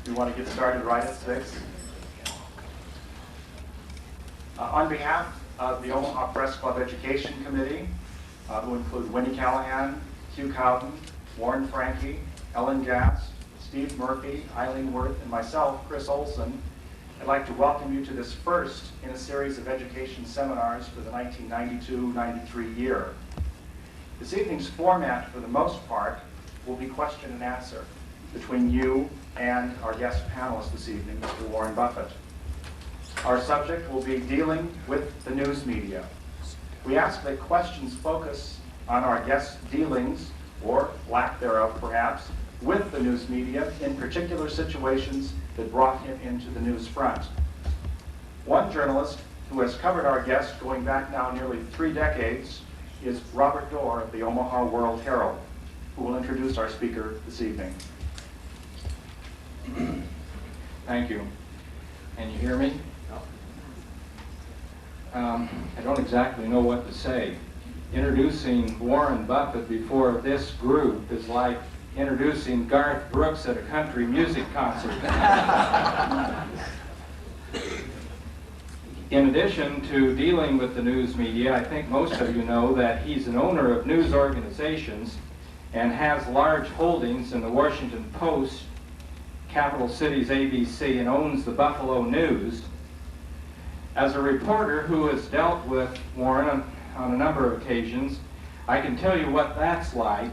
We want to get started right at 6. On behalf of the Omaha Press Club Education Committee, who include Winnie Callahan, Hugh Cowden, Warren Franke, Ellen Gass, Steve Murphy, Eileen Worth, and myself, Chris Olson, I'd like to welcome you to this first in a series of education seminars for the 1992-93 year. This evening's format, for the most part, will be question and answer between you and our guest panelist this evening, Mr. Warren Buffett. Our subject will be dealing with the news media. We ask that questions focus on our guest's dealings, or lack thereof perhaps, with the news media in particular situations that brought him into the news front. One journalist who has covered our guest going back now nearly 3 decades is Robert Dorr of the Omaha World Herald, who will introduce our speaker this evening. Thank you. Can you hear me? I don't exactly know what to say. Introducing Warren Buffett before this group is like introducing Garth Brooks at a country music concert. In addition to dealing with the news media, I think most of you know that he's an owner of news organizations and has large holdings in the Washington Post, Capital Cities ABC, and owns the Buffalo News. As a reporter who has dealt with Warren on a number of occasions, I can tell you what that's like.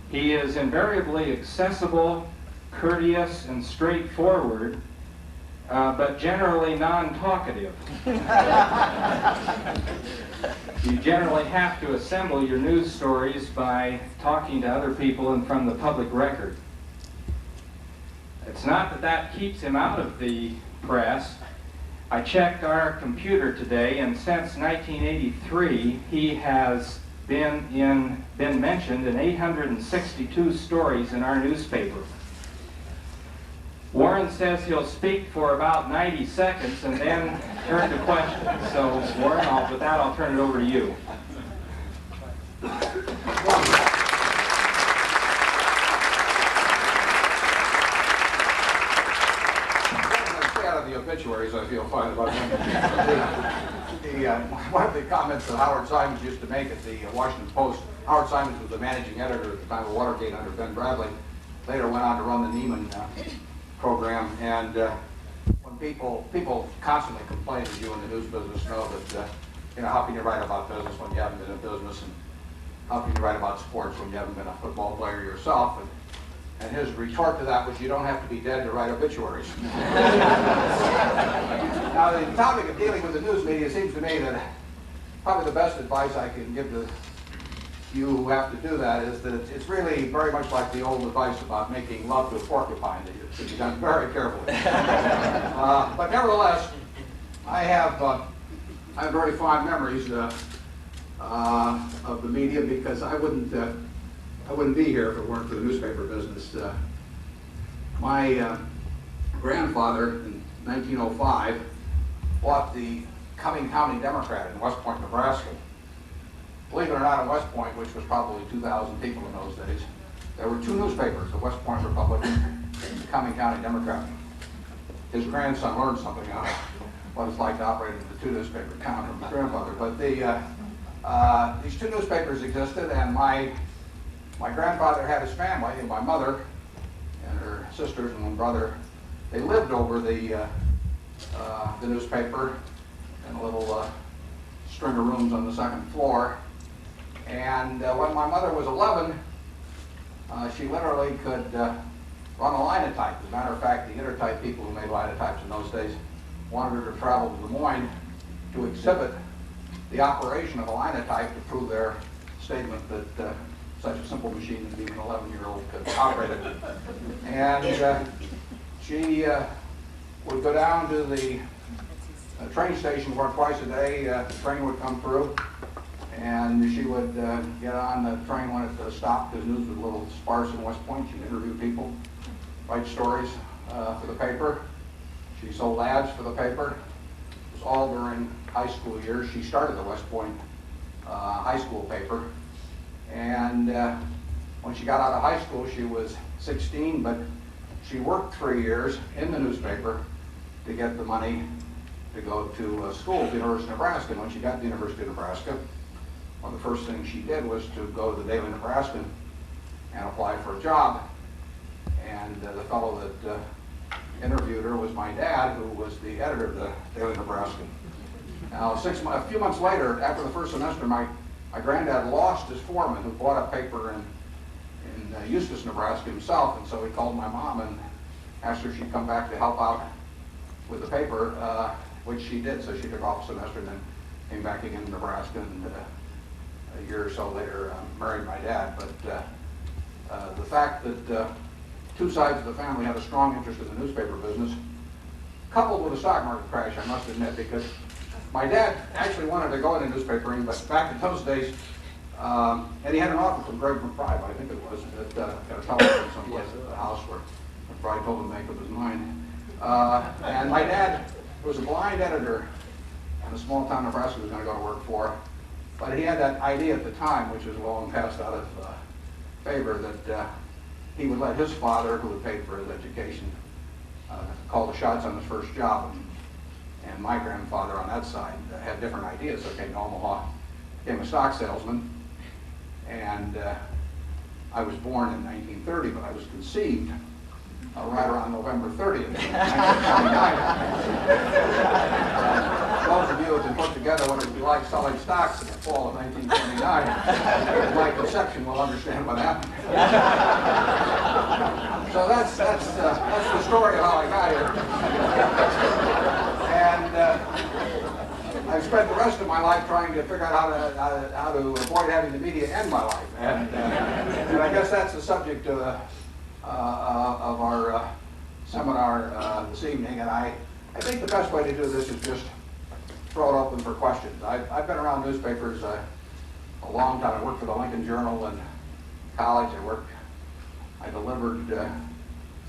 He is invariably accessible, courteous, and straightforward, but generally non-talkative. You generally have to assemble your news stories by talking to other people and from the public record. It's not that that keeps him out of the press. I checked our computer today, and since 1983, he has been mentioned in 862 stories in our newspaper. Warren says he'll speak for about 90 seconds and then turn to questions. So, Warren, with that, I'll turn it over to you. The obituaries, I feel fine about them. One of the comments that Howard Simons used to make at the Washington Post, Howard Simons was the managing editor at the time of Watergate under Ben Bradley, later went on to run the Neiman program, and when people constantly complain, as you in the news business know, that how can you write about business when you haven't been in business, and how can you write about sports when you haven't been a football player yourself? And his retort to that was, you don't have to be dead to write obituaries. Now, the topic of dealing with the news media, it seems to me that probably the best advice I can give to you who have to do that is that it's really very much like the old advice about making love to a porcupine, that it should be done very carefully. But nevertheless, I have very fond memories of the media, because I wouldn't be here if it weren't for the newspaper business. My grandfather in 1905 bought the Cumming County Democrat in West Point, Nebraska. Believe it or not, in West Point, which was probably 2,000 people in those days, there were 2 newspapers, the West Point Republican and the Cumming County Democrat. His grandson learned something on what it's like to operate in the 2-newspaper town from his grandfather. But these 2 newspapers existed, and my grandfather had his family, and my mother and her sisters and one brother, they lived over the newspaper in a little string of rooms on the 2nd floor. And when my mother was 11, she literally could run a linotype. As a matter of fact, the intertype people who made linotypes in those days wanted her to travel to Des Moines to exhibit the operation of a linotype to prove their statement that such a simple machine as even an 11-year-old could operate it. And she would go down to the train station where twice a day the train would come through, and she would get on the train when it stopped, because news was a little sparse in West Point. She'd interview people, write stories for the paper. She sold ads for the paper. It was all during high school years. She started the West Point high school paper. And when she got out of high school, she was 16, but she worked 3 years in the newspaper to get the money to go to school at the University of Nebraska. And when she got to the University of Nebraska, one of the first things she did was to go to the Daily Nebraskan and apply for a job. And the fellow that interviewed her was my dad, who was the editor of the Daily Nebraskan. Now, a few months later, after the first semester, my granddad lost his foreman, who bought a paper in Eustis, Nebraska himself, and so he called my mom and asked her if she'd come back to help out with the paper, which she did. So she took off a semester and then came back again to Nebraska, and a year or so later married my dad. But the fact that two sides of the family had a strong interest in the newspaper business, coupled with the stock market crash, I must admit, because my dad actually wanted to go into newspapering, but back in those days, and he had an offer from Greg McBride, I think it was, at a television someplace at the house where McBride told him to make up his mind. And my dad was a blind editor in a small town in Nebraska he was going to go to work for, but he had that idea at the time, which was long passed out of favor, that he would let his father, who had paid for his education, call the shots on his first job. And my grandfather on that side had different ideas, so came to Omaha, became a stock salesman. And I was born in 1930, but I was conceived right around November 30th, 1929. Those of you who can put together what it would be like selling stocks in the fall of 1929, my conception will understand what happened. So that's the story of how I got here. And I've spent the rest of my life trying to figure out how to avoid having the media end my life. And I guess that's the subject of our seminar this evening. And I think the best way to do this is just throw it open for questions. I've been around newspapers a long time. I worked for the Lincoln Journal in college. I delivered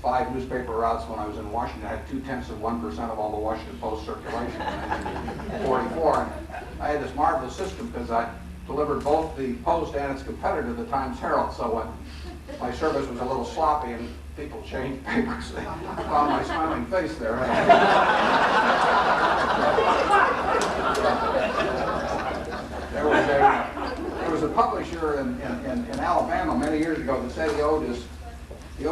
5 newspaper routes when I was in Washington. I had 0.2% of all the Washington Post circulation in 1944. And I had this marvelous system because I delivered both the Post and its competitor, the Times Herald. So when my service was a little sloppy and people changed papers, they found my smiling face there. There was a publisher in Alabama many years ago that said he owed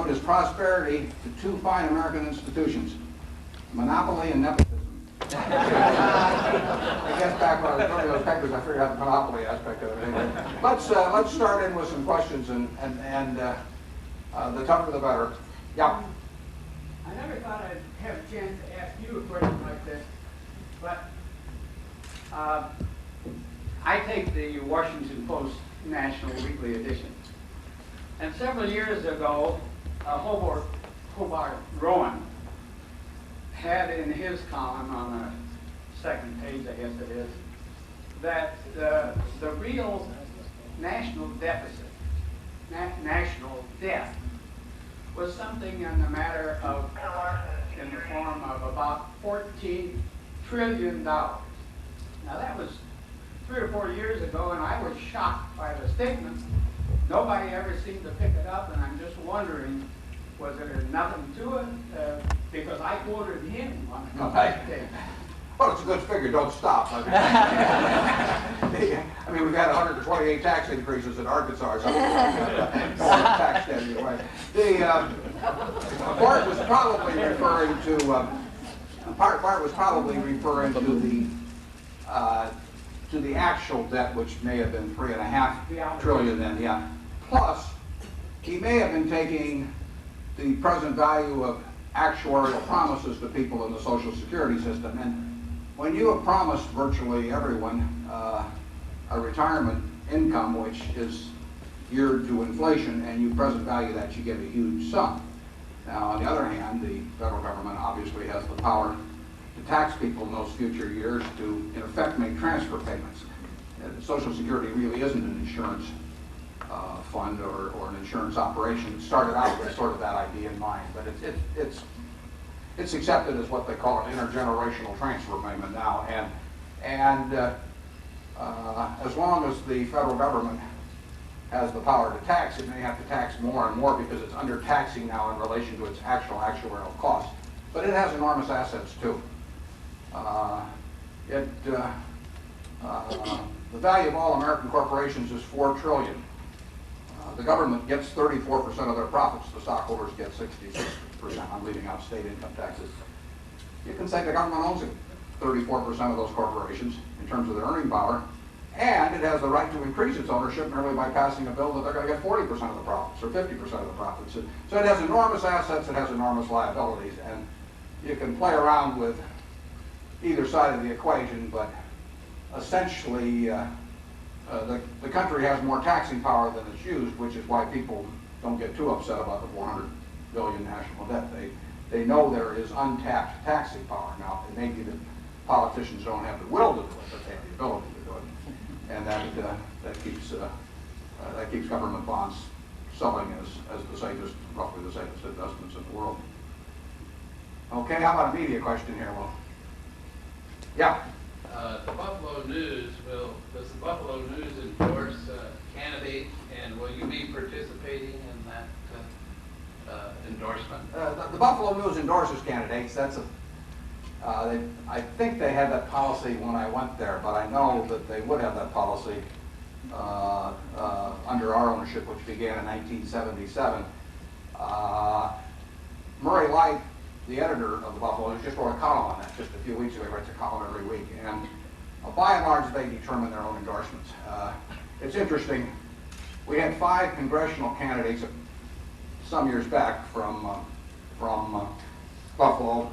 his prosperity to 2 fine American institutions, monopoly and nepotism. I guess back when I was running those papers, I figured out the monopoly aspect of it. Anyway, let's start in with some questions, and the tougher the better. Yeah. I never thought I'd have a chance to ask you a question like this, but I take the Washington Post National Weekly Edition, and several years ago, Hobart Rowan had in his column on the second page, I guess it is, that the real national deficit, national debt, was something in the matter of, in the form of about $14 trillion. Now that was 3 or 4 years ago, and I was shocked by the statement. Nobody ever seemed to pick it up, and I'm just wondering, was there nothing to it? Because I quoted him on a couple of days. Well, it's a good figure. Don't stop. I mean, we've had 128 tax increases in Arkansas, so tax steady away. Bart was probably referring to the actual debt, which may have been $3.5 trillion then. Yeah. Plus, he may have been taking the present value of actuarial promises to people in the Social Security system. And when you have promised virtually everyone a retirement income which is geared to inflation, and you present value that, you get a huge sum. Now, on the other hand, the federal government obviously has the power to tax people in those future years to, in effect, make transfer payments. Social Security really isn't an insurance fund or an insurance operation. It started out with sort of that idea in mind, but it's accepted as what they call an intergenerational transfer payment now. And as long as the federal government has the power to tax, it may have to tax more and more because it's undertaxing now in relation to its actual actuarial cost. But it has enormous assets too. The value of all American corporations is $4 trillion. The government gets 34% of their profits. The stockholders get 66%. I'm leaving out state income taxes. You can say the government owns 34% of those corporations in terms of their earning power, and it has the right to increase its ownership merely by passing a bill that they're going to get 40% of the profits or 50% of the profits. So it has enormous assets, it has enormous liabilities, and you can play around with either side of the equation, but essentially the country has more taxing power than it's used, which is why people don't get too upset about the $400 billion national debt. They know there is untapped taxing power. Now, it may be that politicians don't have the will to do it, but they have the ability to do it. And that keeps government bonds selling as the safest, roughly the safest investments in the world. Okay, how about a media question here? Well, yeah. The Buffalo News does the Buffalo News endorse candidate, and will you be participating in that endorsement? The Buffalo News endorses candidates. I think they had that policy when I went there, but I know that they would have that policy under our ownership, which began in 1977. Murray Light, the editor of the Buffalo News, just wrote a column on that just a few weeks ago. He writes a column every week, and by and large, they determine their own endorsements. It's interesting. We had 5 congressional candidates some years back from Buffalo.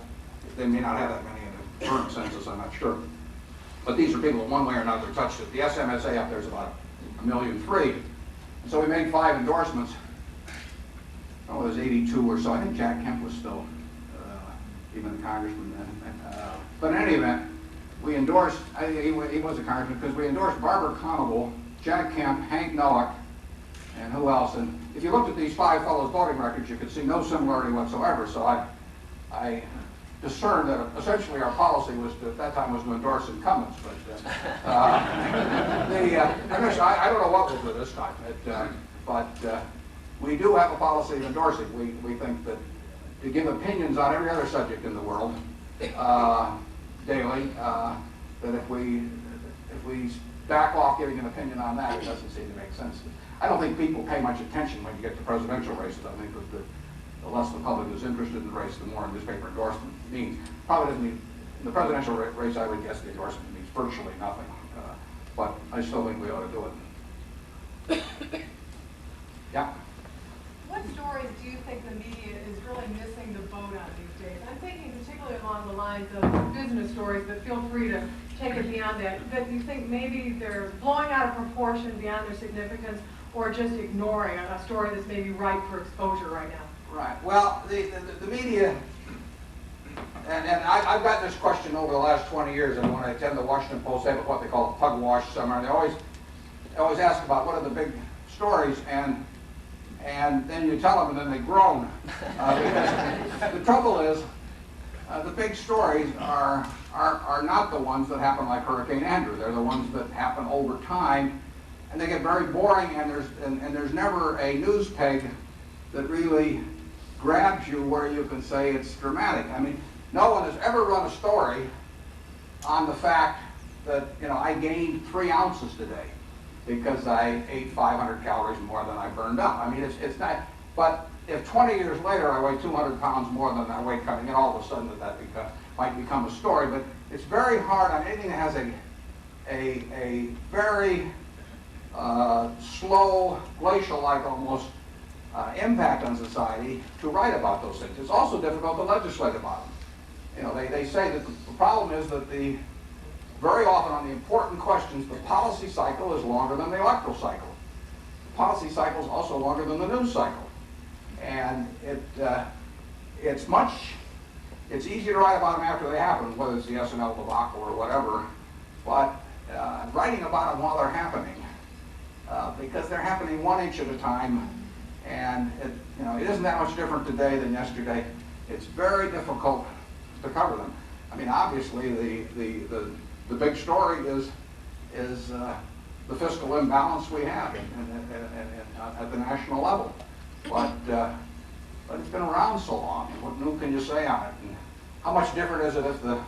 They may not have that many in the current census, I'm not sure. But these are people that one way or another touched it. The SMSA up there is about 1.3 million. And so we made 5 endorsements. Oh, it was 82 or so. I think Jack Kemp was still even a congressman then. But in any event, we endorsed, he was a congressman, because we endorsed Barbara Conable, Jack Kemp, Hank Nowak, and who else? And if you looked at these 5 fellows' voting records, you could see no similarity whatsoever. So I discerned that essentially our policy was at that time was to endorse incumbents. But I don't know what we'll do this time. But we do have a policy of endorsing. We think that to give opinions on every other subject in the world daily, that if we back off giving an opinion on that, it doesn't seem to make sense. I don't think people pay much attention when you get to presidential races. I think that the less the public is interested in the race, the more newspaper endorsement means. Probably doesn't mean, in the presidential race, I would guess the endorsement means virtually nothing. But I still think we ought to do it. Yeah? What stories do you think the media is really missing the boat on these days? I'm thinking particularly along the lines of business stories, but feel free to take it beyond that. That you think maybe they're blowing out of proportion beyond their significance, or just ignoring a story that's maybe ripe for exposure right now? Right. Well, the media, and I've gotten this question over the last 20 years, and when I attend the Washington Post, they have what they call a pug wash summer, and they always ask about what are the big stories, and then you tell them, and then they groan. Because the trouble is, the big stories are not the ones that happen like Hurricane Andrew. They're the ones that happen over time, and they get very boring, and there's never a news peg that really grabs you where you can say it's dramatic. I mean, no one has ever run a story on the fact that, I gained 3 ounces today because I ate 500 calories more than I burned up. I mean, it's not, but if 20 years later I weigh 200 pounds more than I weigh coming in, all of a sudden that might become a story. But it's very hard on anything that has a very slow, glacial-like almost impact on society to write about those things. It's also difficult to legislate about them. They say that the problem is that very often on the important questions, the policy cycle is longer than the electoral cycle. The policy cycle is also longer than the news cycle. And it's easy to write about them after they happen, whether it's the SNL debacle or whatever, but writing about them while they're happening, because they're happening 1 inch at a time, and it isn't that much different today than yesterday. It's very difficult to cover them. I mean, obviously the big story is the fiscal imbalance we have at the national level. But it's been around so long. What new can you say on it? And how much different is it if the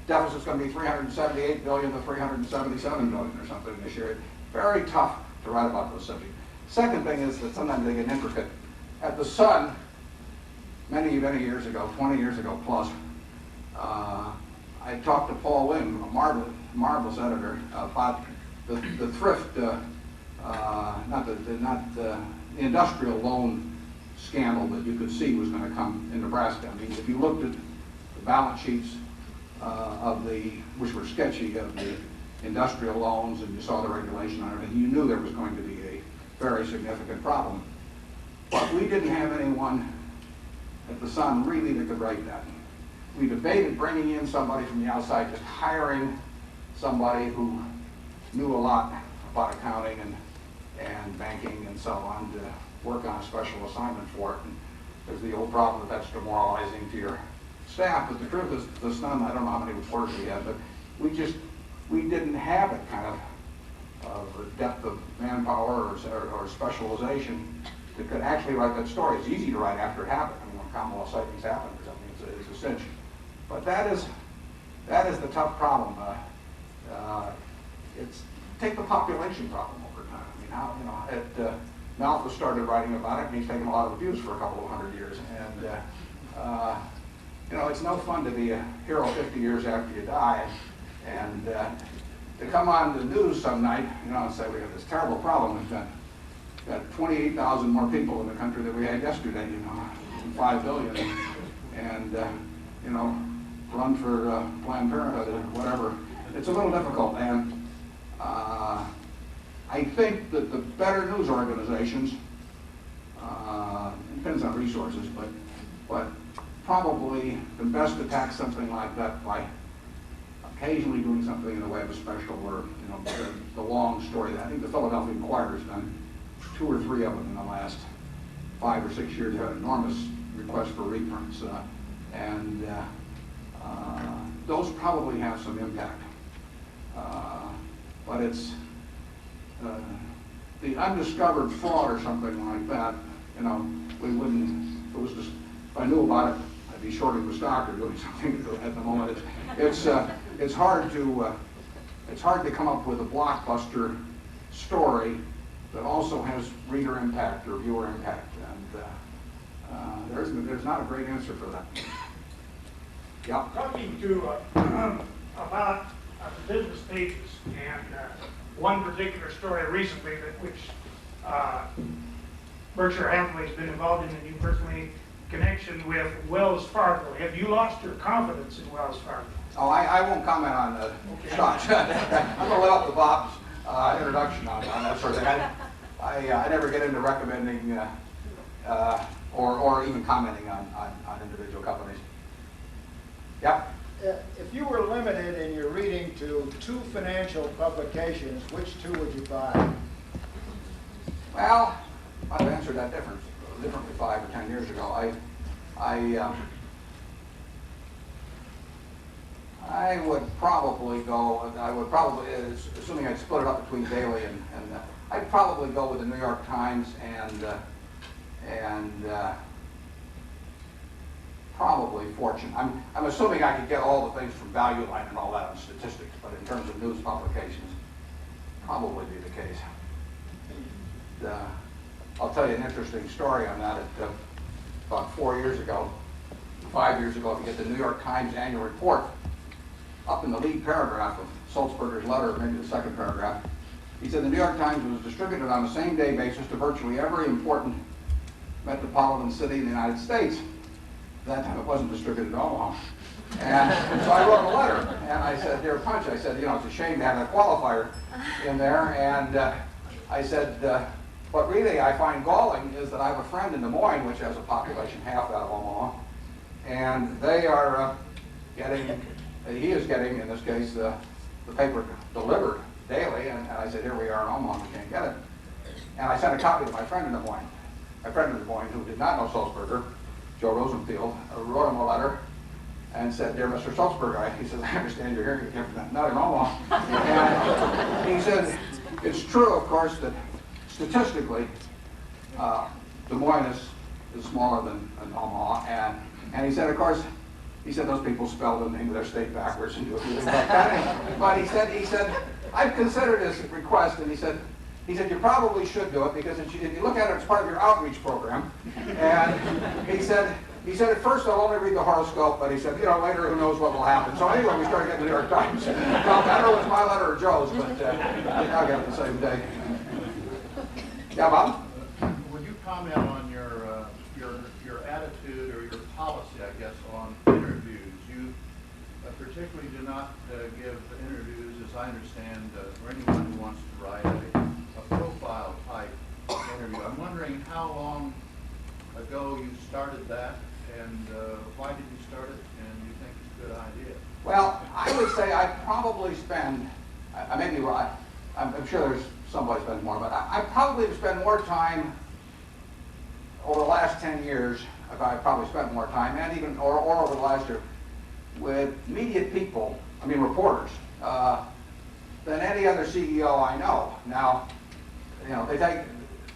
deficit's going to be $378 billion to $377 billion or something this year? It's very tough to write about those subjects. Second thing is that sometimes they get intricate. At the Sun, many years ago, 20 years ago plus, I talked to Paul Wynn, a marvelous editor, about the thrift, not the industrial loan scandal that you could see was going to come in Nebraska. I mean, if you looked at the balance sheets which were sketchy, of the industrial loans, and you saw the regulation on everything, you knew there was going to be a very significant problem. But we didn't have anyone at the Sun really that could write that. We debated bringing in somebody from the outside, just hiring somebody who knew a lot about accounting and banking and so on to work on a special assignment for it. And there's the old problem that's demoralizing to your staff. But the truth is, the Sun, I don't know how many reporters we had, but we didn't have that kind of depth of manpower or specialization that could actually write that story. It's easy to write after it happened. I mean, when Commonwealth sightings happen or something, it's a cinch. But that is the tough problem. Take the population problem over time. I mean, how Malthus started writing about it, and he's taken a lot of abuse for a couple of 100 years. And it's no fun to be a hero 50 years after you die, and to come on the news some night, and say we have this terrible problem. We've got 28,000 more people in the country than we had yesterday. 5 billion, and run for Planned Parenthood or whatever. It's a little difficult, and I think that the better news organizations, depends on resources, but probably the best attack something like that by occasionally doing something in the way of a special or the long story. I think the Philadelphia Inquirer has done 2 or 3 of them in the last 5 or 6 years. They had enormous requests for reprints, and those probably have some impact. But it's the undiscovered fraud or something like that. We wouldn't. If it was just, if I knew about it, I'd be shorting the stock or doing something at the moment. It's hard to come up with a blockbuster story that also has reader impact or viewer impact, and there's not a great answer for that. Yeah. Talking to about the business pages, and one particular story recently which Berkshire Hathaway has been involved in, and you personally, connection with Wells Fargo. Have you lost your confidence in Wells Fargo? Oh, I won't comment on the stocks. I'm going to let up the Bob's introduction on that sort of thing. I never get into recommending or even commenting on individual companies. Yeah? If you were limited in your reading to 2 financial publications, which 2 would you buy? Well, I've answered that differently 5 or 10 years ago. I would probably go, assuming I'd split it up between daily and I'd probably go with the New York Times and probably Fortune. I'm assuming I could get all the things from Value Line and all that on statistics, but in terms of news publications, probably be the case. I'll tell you an interesting story on that. About 5 years ago, if you get the New York Times annual report, up in the lead paragraph of Sulzberger's letter, maybe the second paragraph, he said the New York Times was distributed on a same-day basis to virtually every important metropolitan city in the United States. That time it wasn't distributed to Omaha. And so I wrote a letter, and I said, "Dear Punch," I said, it's a shame to have that qualifier in there. And I said, what really I find galling is that I have a friend in Des Moines, which has a population half that of Omaha, and they are he is getting, in this case, the paper delivered daily, and I said, here we are in Omaha, we can't get it. And I sent a copy to my friend in Des Moines. My friend in Des Moines, who did not know Sulzberger, Joe Rosenfield, wrote him a letter and said, "Dear Mr. Sulzberger," he says, "I understand you're here, you're not in Omaha." And he said, it's true, of course, that statistically, Des Moines is smaller than Omaha, and he said, of course, he said those people spell the name of their state backwards and do everything like that. But he said, I've considered his request, and he said, you probably should do it because if you look at it, it's part of your outreach program. And he said, at first I'll only read the horoscope, but he said, later who knows what will happen. So anyway, we started getting the New York Times. Well, I don't know if it's my letter or Joe's, but I'll get it the same day. Yeah, Bob? Would you comment on your attitude or your policy, I guess, on interviews? You particularly do not give interviews, as I understand, for anyone who wants to write a profile type interview. I'm wondering how long ago you started that, and why did you start it, and you think it's a good idea? Well, I would say I probably spend, I may be right, I'm sure there's somebody spends more, but I probably spend more time over the last 10 years, I probably spent more time, and even, or over the last year, with media people, I mean reporters, than any other CEO I know. Now,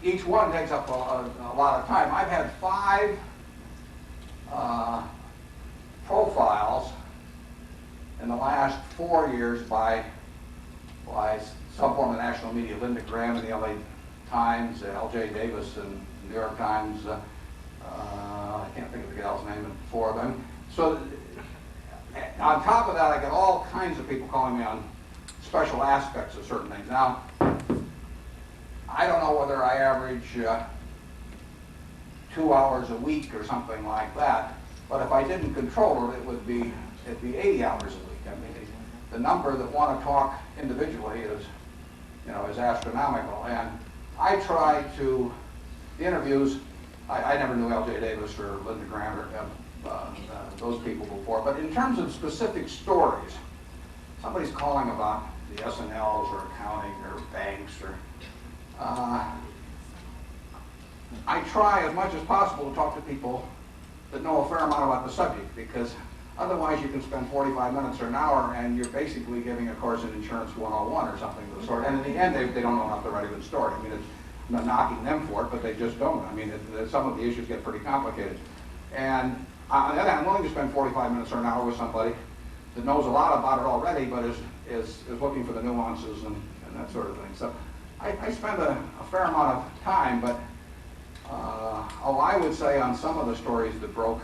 each one takes up a lot of time. I've had 5 profiles in the last 4 years by some form of national media. Linda Graham in the LA Times, L.J. Davis in the New York Times, I can't think of the gal's name, but 4 of them. So on top of that, I get all kinds of people calling me on special aspects of certain things. Now, I don't know whether I average 2 hours a week or something like that, but if I didn't control it, it'd be 80 hours a week. I mean, the number that want to talk individually is astronomical. And I try to, the interviews, I never knew L.J. Davis or Linda Graham or those people before, but in terms of specific stories, somebody's calling about the S&Ls or accounting or banks or I try as much as possible to talk to people that know a fair amount about the subject, because otherwise you can spend 45 minutes or an hour and you're basically giving a course in Insurance 101 or something of the sort. And in the end, they don't know enough to write a good story. I mean, I'm not knocking them for it, but they just don't. I mean, some of the issues get pretty complicated. And on the other hand, I'm willing to spend 45 minutes or an hour with somebody that knows a lot about it already, but is looking for the nuances and that sort of thing. So I spend a fair amount of time, but I would say on some of the stories that broke,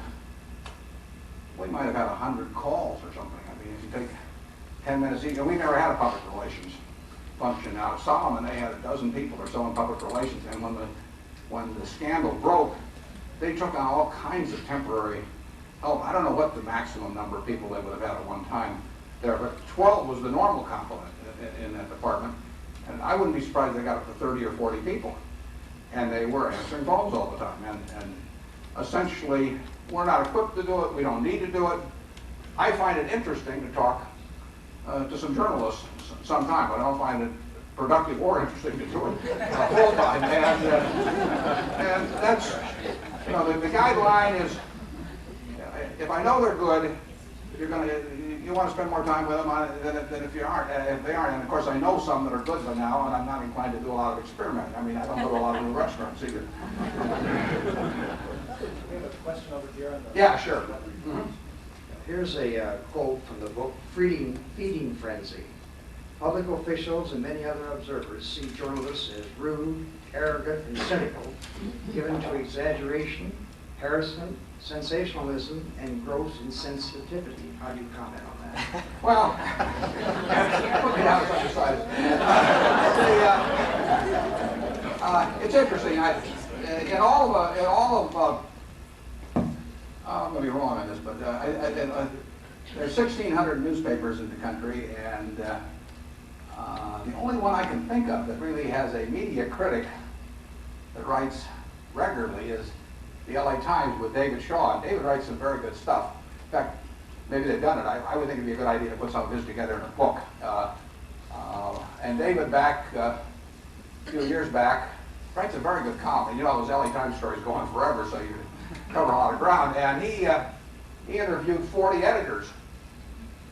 we might have had 100 calls or something. I mean, if you take 10 minutes each, and we never had a public relations function. Now, at Solomon, they had 12 people or so in public relations, and when the scandal broke, they took on all kinds of temporary help. I don't know what the maximum number of people they would have had at one time there, but 12 was the normal complement in that department. And I wouldn't be surprised if they got up to 30 or 40 people. And they were answering phones all the time. And essentially, we're not equipped to do it. We don't need to do it. I find it interesting to talk to some journalists sometime, but I don't find it productive or interesting to do it full time. And that's, the guideline is, if I know they're good, you want to spend more time with them than if you aren't. If they aren't, and of course I know some that are good by now, and I'm not inclined to do a lot of experimenting. I mean, I don't go to a lot of new restaurants either. We have a question over here. Yeah, sure. Mm-hmm. Here's a quote from the book Feeding Frenzy. Public officials and many other observers see journalists as rude, arrogant, and cynical, given to exaggeration, harassment, sensationalism, and gross insensitivity. How do you comment on that? Well, put me down as undecided. It's interesting. In all of I'm going to be wrong on this, but there's 1,600 newspapers in the country, and the only one I can think of that really has a media critic that writes regularly is the LA Times with David Shaw. And David writes some very good stuff. In fact, maybe they've done it. I would think it'd be a good idea to put some of his together in a book. And David back, a few years back, writes a very good column. And those LA Times stories go on forever, so you cover a lot of ground. And he interviewed 40 editors,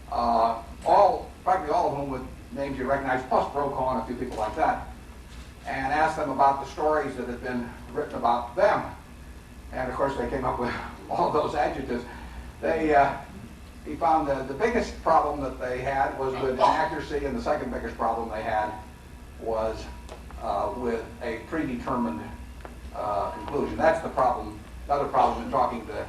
practically all of whom with names you recognize, plus Brokaw and a few people like that, and asked them about the stories that had been written about them. And of course, they came up with all those adjectives. He found the biggest problem that they had was with inaccuracy, and the second biggest problem they had was with a predetermined conclusion. That's the problem. Another problem in talking to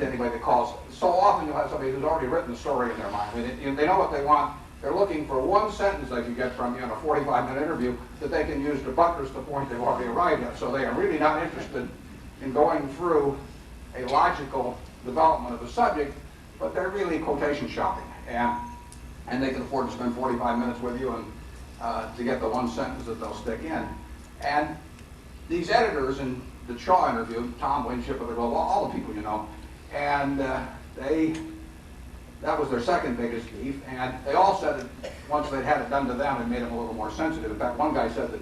anybody that calls. So often you'll have somebody who's already written the story in their mind. I mean, they know what they want. They're looking for one sentence they can get from you in a 45-minute interview that they can use to buttress the point they've already arrived at. So they are really not interested in going through a logical development of the subject, but they're really quotation shopping. And they can afford to spend 45 minutes with you and to get the one sentence that they'll stick in. And these editors in the Shaw interview, Tom Winship of the Globe, all the people you know, and that was their second biggest beef, and they all said that once they'd had it done to them, it made them a little more sensitive. In fact, one guy said that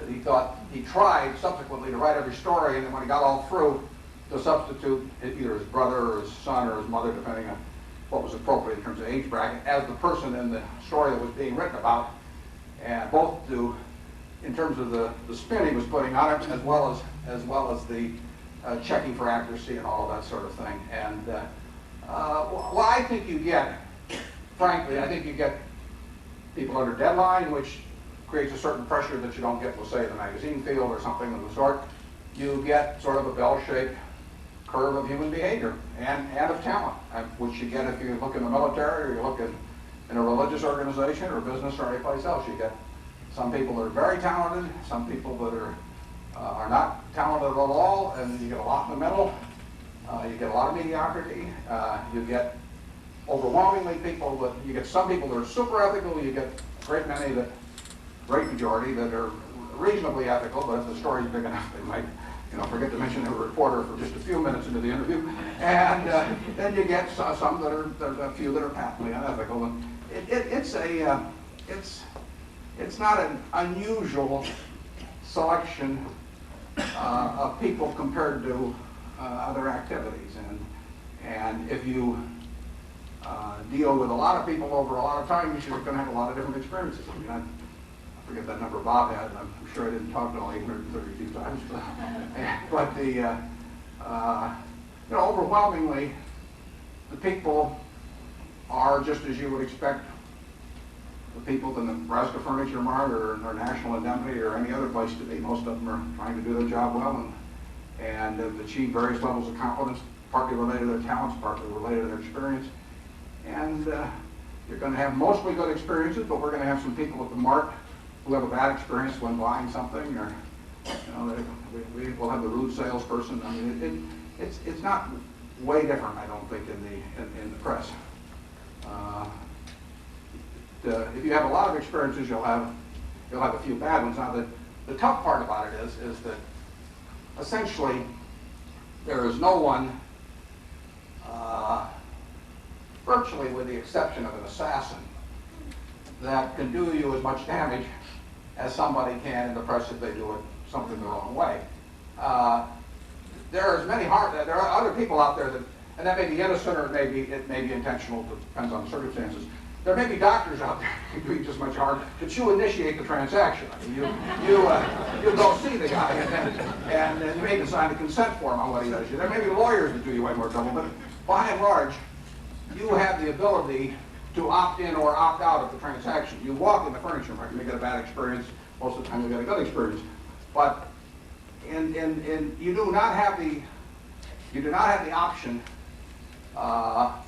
he thought he tried subsequently to write every story, and then when he got all through, to substitute either his brother or his son or his mother, depending on what was appropriate in terms of age bracket, as the person in the story that was being written about, and both in terms of the spin he was putting on it, as well as the checking for accuracy and all of that sort of thing. And well, I think you get, frankly, I think you get people under deadline, which creates a certain pressure that you don't get, we'll say, in the magazine field or something of the sort. You get sort of a bell-shaped curve of human behavior and of talent, which you get if you look in the military or you look in a religious organization or business or anyplace else. You get some people that are very talented, some people that are not talented at all, and you get a lot in the middle. You get a lot of mediocrity. You get overwhelmingly people that, you get some people that are super ethical, you get a great majority that are reasonably ethical, but if the story's big enough, they might, forget to mention a reporter for just a few minutes into the interview. And then you get some there's a few that are patently unethical. And it's not an unusual selection of people compared to other activities. And if you deal with a lot of people over a lot of time, you're going to have a lot of different experiences. I mean, I forget that number Bob had. I'm sure I didn't talk to all 832 times, but the overwhelmingly, the people are just as you would expect the people in the Nebraska Furniture Mart or National Indemnity or any other place to be. Most of them are trying to do their job well and have achieved various levels of competence, partly related to their talents, partly related to their experience. And you're going to have mostly good experiences, but we're going to have some people at the Mart who have a bad experience when buying something, or we will have the rude salesperson. I mean, it's not way different, I don't think, in the press. If you have a lot of experiences, you'll have a few bad ones. Now, the tough part about it is that essentially there is no one, virtually with the exception of an assassin, that can do you as much damage as somebody can in the press if they do something the wrong way. There are other people out there and that may be innocent or it may be intentional, depends on the circumstances. There may be doctors out there who do you just much harm, but you initiate the transaction. I mean, you go see the guy and you may even sign a consent form on what he does. There may be lawyers that do you way more trouble, but by and large, you have the ability to opt in or opt out of the transaction. You walk in the furniture market, you may get a bad experience. Most of the time, you get a good experience. But you do not have the option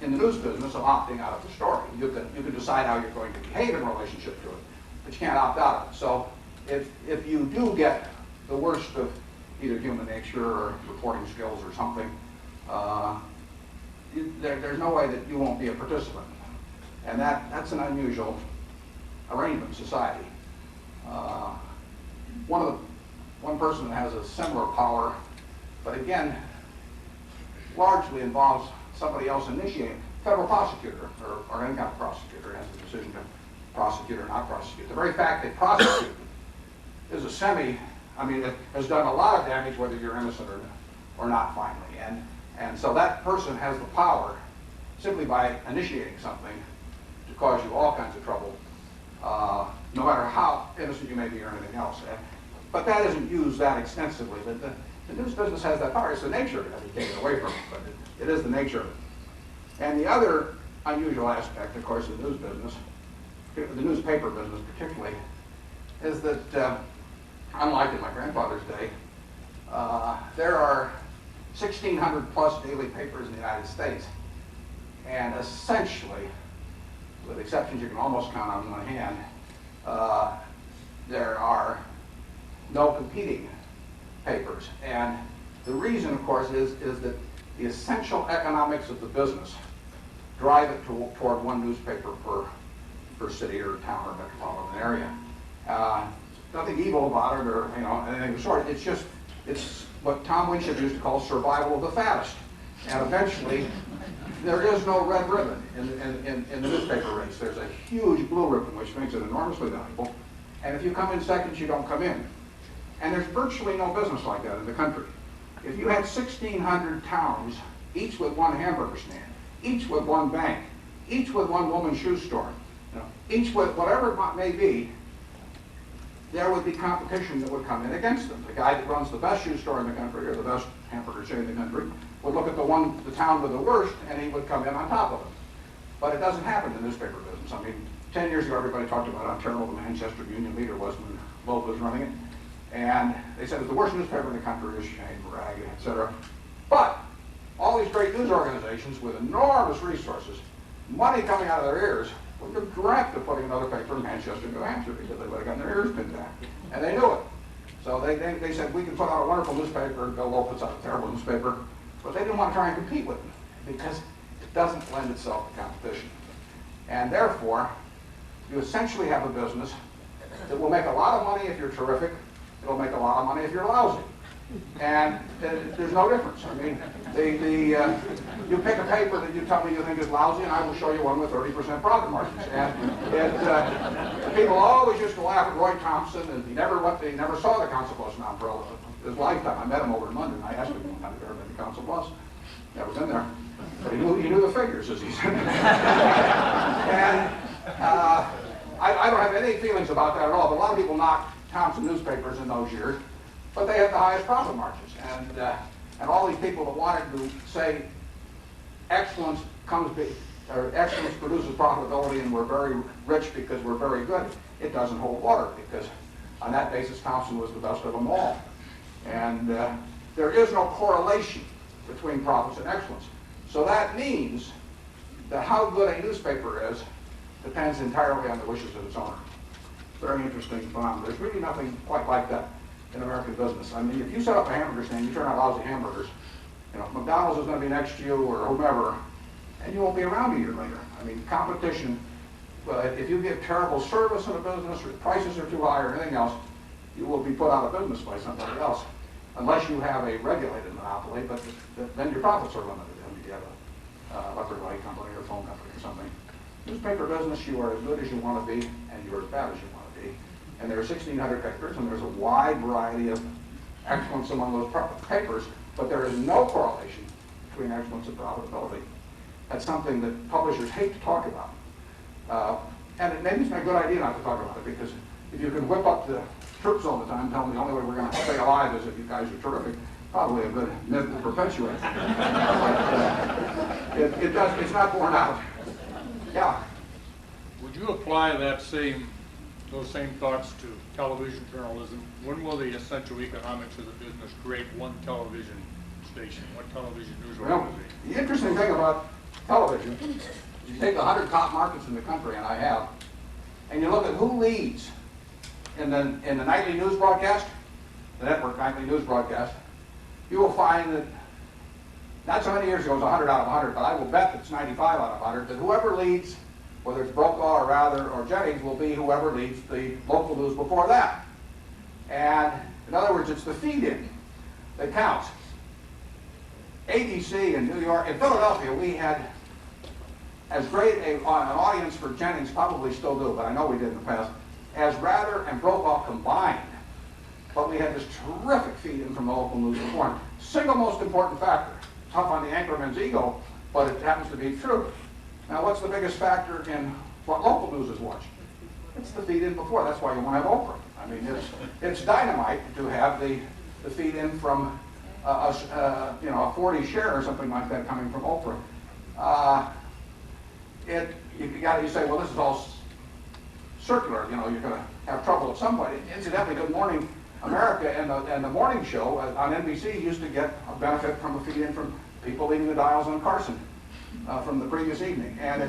in the news business of opting out of the story. You can decide how you're going to behave in relationship to it, but you can't opt out of it. So if you do get the worst of either human nature or reporting skills or something, there's no way that you won't be a participant. And that's an unusual arrangement in society. One person that has a similar power, but again, largely involves somebody else initiating. Federal prosecutor or any kind of prosecutor has the decision to prosecute or not prosecute. The very fact they prosecute is it has done a lot of damage whether you're innocent or not finally. And so that person has the power simply by initiating something to cause you all kinds of trouble no matter how innocent you may be or anything else. But that isn't used that extensively. But the news business has that power. It's the nature of it. You can't get away from it, but it is the nature of it. And the other unusual aspect, of course, of the news business, the newspaper business particularly, is that unlike in my grandfather's day, there are 1,600 plus daily papers in the United States. And essentially, with exceptions you can almost count on one hand, there are no competing papers. And the reason, of course, is that the essential economics of the business drive it toward one newspaper per city or town or metropolitan area. Nothing evil about it or anything of the sort. It's what Tom Winship used to call survival of the fattest. And eventually, there is no red ribbon in the newspaper race. There's a huge blue ribbon, which makes it enormously valuable. And if you come in second, you don't come in. And there's virtually no business like that in the country. If you had 1,600 towns, each with one hamburger stand, each with one bank, each with one woman's shoe store, each with whatever it may be, there would be competition that would come in against them. The guy that runs the best shoe store in the country or the best hamburger chain in the country would look at the town with the worst, and he would come in on top of it. But it doesn't happen in the newspaper business. I mean, 10 years ago, everybody talked about how terrible the Manchester Union leader was when Loeb was running it. And they said it's the worst newspaper in the country, is shame, brag, etc. But all these great news organizations with enormous resources, money coming out of their ears, would have dreamt of putting another paper in Manchester, New Hampshire, because they would have gotten their ears pinned back. And they knew it. So they said, we can put out a wonderful newspaper, and Bill Loeb puts out a terrible newspaper. But they didn't want to try and compete with them, because it doesn't lend itself to competition. And therefore, you essentially have a business that will make a lot of money if you're terrific. It'll make a lot of money if you're lousy. And there's no difference. I mean, you pick a paper that you tell me you think is lousy, and I will show you one with 30% profit margins. And people always used to laugh at Roy Thompson, and he never saw the Council Bluffs nonprofit his lifetime. I met him over in London. I asked him one time if he ever been to Council Bluffs. That was in there. But he knew the figures, as he said. And I don't have any feelings about that at all, but a lot of people knocked Thompson newspapers in those years. But they had the highest profit margins, and all these people that wanted to say excellence produces profitability, and we're very rich because we're very good. It doesn't hold water, because on that basis, Thompson was the best of them all. And there is no correlation between profits and excellence. So that means that how good a newspaper is depends entirely on the wishes of its owner. Very interesting phenomenon. There's really nothing quite like that in American business. I mean, if you set up a hamburger stand, you turn out lousy hamburgers, McDonald's is going to be next to you or whomever, and you won't be around a year later. I mean, competition, if you give terrible service in a business or prices are too high or anything else, you will be put out of business by somebody else, unless you have a regulated monopoly, but then your profits are limited. If you have a electric light company or a phone company or something. Newspaper business, you are as good as you want to be, and you are as bad as you want to be. And there are 1,600 papers, and there's a wide variety of excellence among those papers, but there is no correlation between excellence and profitability. That's something that publishers hate to talk about. And maybe it's not a good idea not to talk about it, because if you can whip up the troops all the time and tell them the only way we're going to stay alive is if you guys are terrific, probably a good myth to perpetuate. But it's not borne out. Yeah. Would you apply those same thoughts to television journalism? When will the essential economics of the business create one television station, one television news organization? The interesting thing about television is you take the 100 top markets in the country, and I have, and you look at who leads in the nightly news broadcast, the network nightly news broadcast, you will find that not so many years ago it was 100 out of 100, but I will bet that it's 95 out of 100, that whoever leads, whether it's Brokaw or Rather or Jennings, will be whoever leads the local news before that. And in other words, it's the feed-in that counts. ABC in New York, in Philadelphia, we had as great an audience for Jennings, probably still do, but I know we did in the past, as Rather and Brokaw combined. But we had this terrific feed-in from the local news before. Single most important factor. Tough on the anchorman's ego, but it happens to be true. Now, what's the biggest factor in what local news is watching? It's the feed in before. That's why you want to have Oprah. I mean, it's dynamite to have the feed in from a 40 share or something like that coming from Oprah. You say, well, this is all circular. You know, you're going to have trouble at some point. Incidentally, Good Morning America and the morning show on NBC used to get a benefit from a feed in from people leaving the dials on Carson from the previous evening, and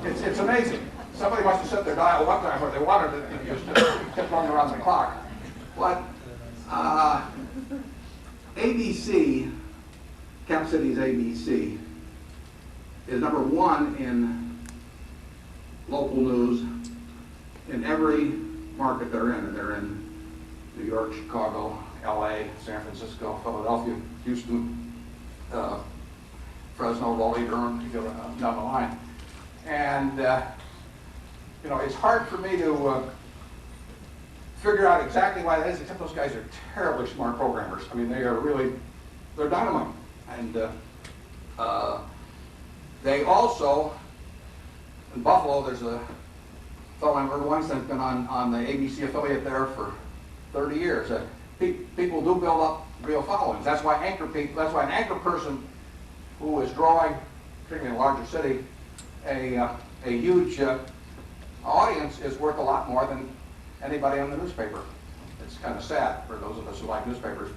it's amazing. Somebody must have set their dial one time where they wanted it, and just kept going around the clock. But ABC, Cap City's ABC, is number one in local news in every market they're in. They're in New York, Chicago, LA, San Francisco, Philadelphia, Houston, Fresno, Raleigh, Durham, to go down the line. And you know, it's hard for me to figure out exactly why that is, except those guys are terribly smart programmers. I mean, they're dynamite. And they also, in Buffalo, there's a fellow named Irv Weinstein's been on the ABC affiliate there for 30 years. People do build up real followings. That's why an anchor person who is drawing, particularly in a larger city, a huge audience is worth a lot more than anybody on the newspaper. It's kind of sad for those of us who like newspapers,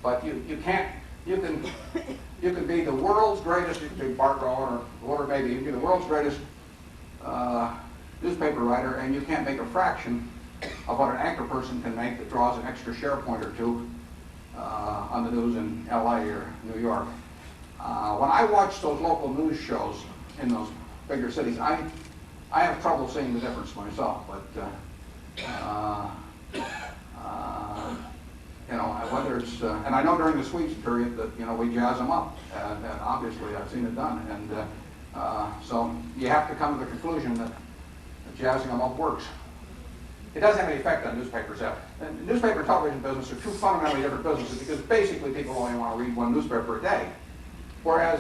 but you can be the world's greatest, you can be Bart Rowan or whoever it may be, you can be the world's greatest newspaper writer, and you can't make a fraction of what an anchor person can make that draws an extra share point or two on the news in LA or New York. When I watch those local news shows in those bigger cities, I have trouble seeing the difference myself, but you know, whether it's and I know during the sweeps period that, you know, we jazz them up, and obviously I've seen it done, and so you have to come to the conclusion that jazzing them up works. It doesn't have any effect on newspapers. The newspaper and television business are two fundamentally different businesses, because basically people only want to read one newspaper a day, whereas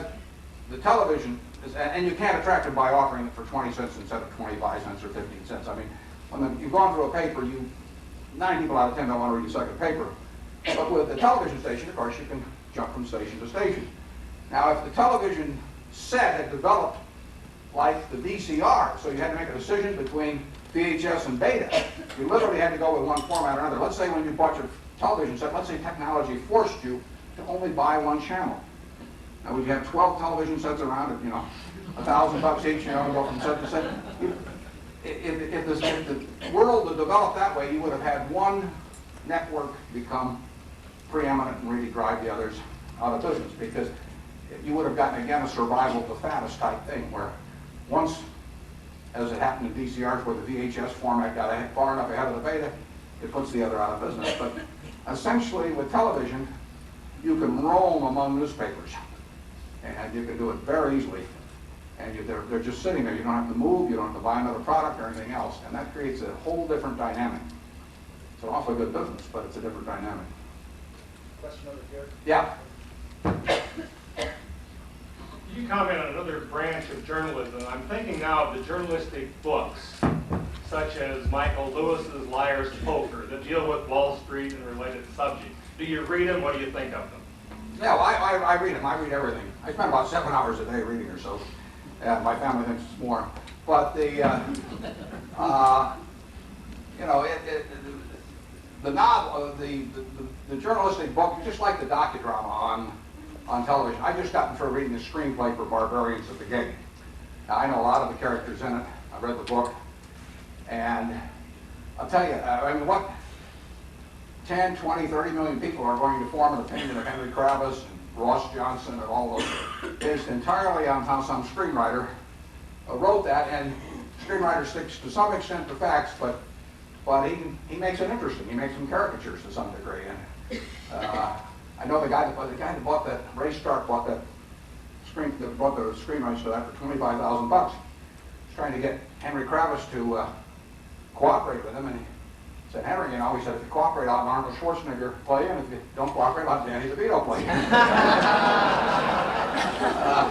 the television is, and you can't attract them by offering it for 20 cents instead of 25 cents or 15 cents. I mean, when you've gone through a paper, 9 people out of 10 don't want to read a second paper. But with the television station, of course, you can jump from station to station. Now, if the television set had developed like the VCR, so you had to make a decision between VHS and beta, you literally had to go with one format or another. Let's say when you bought your television set, let's say technology forced you to only buy one channel. Now, would you have 12 television sets around at, you know, $1,000 each, you know, and go from set to set? If the world had developed that way, you would have had one network become preeminent and really drive the others out of business, because you would have gotten, again, a survival of the fattest type thing, where once, as it happened in VCRs, where the VHS format got far enough ahead of the beta, it puts the other out of business. But essentially, with television, you can roam among newspapers, and you can do it very easily. And they're just sitting there. You don't have to move, you don't have to buy another product or anything else, and that creates a whole different dynamic. It's an awfully good business, but it's a different dynamic. Question over here. Yeah. You comment on another branch of journalism. I'm thinking now of the journalistic books, such as Michael Lewis's Liar's Poker, that deal with Wall Street and related subjects. Do you read them? What do you think of them? Yeah, well, I read them. I read everything. I spend about 7 hours a day reading or so. And my family thinks it's more. But the, you know, the novel, the journalistic book, just like the docudrama on television. I just got through reading the screenplay for Barbarians at the Gate. Now, I know a lot of the characters in it. I read the book. And I'll tell you, I mean, what 10, 20, 30 million people are going to form an opinion of Henry Kravis and Ross Johnson and all those, based entirely on how some screenwriter wrote that. And the screenwriter sticks to some extent to facts, but he makes it interesting. He makes some caricatures to some degree. And I know the guy that bought that, Ray Stark bought the screenwriters for that for $25,000. He's trying to get Henry Kravis to cooperate with him, and he said, Henry, you know, he said, if you cooperate, I'll have Arnold Schwarzenegger play you, and if you don't cooperate, I'll have Danny DeVito play you.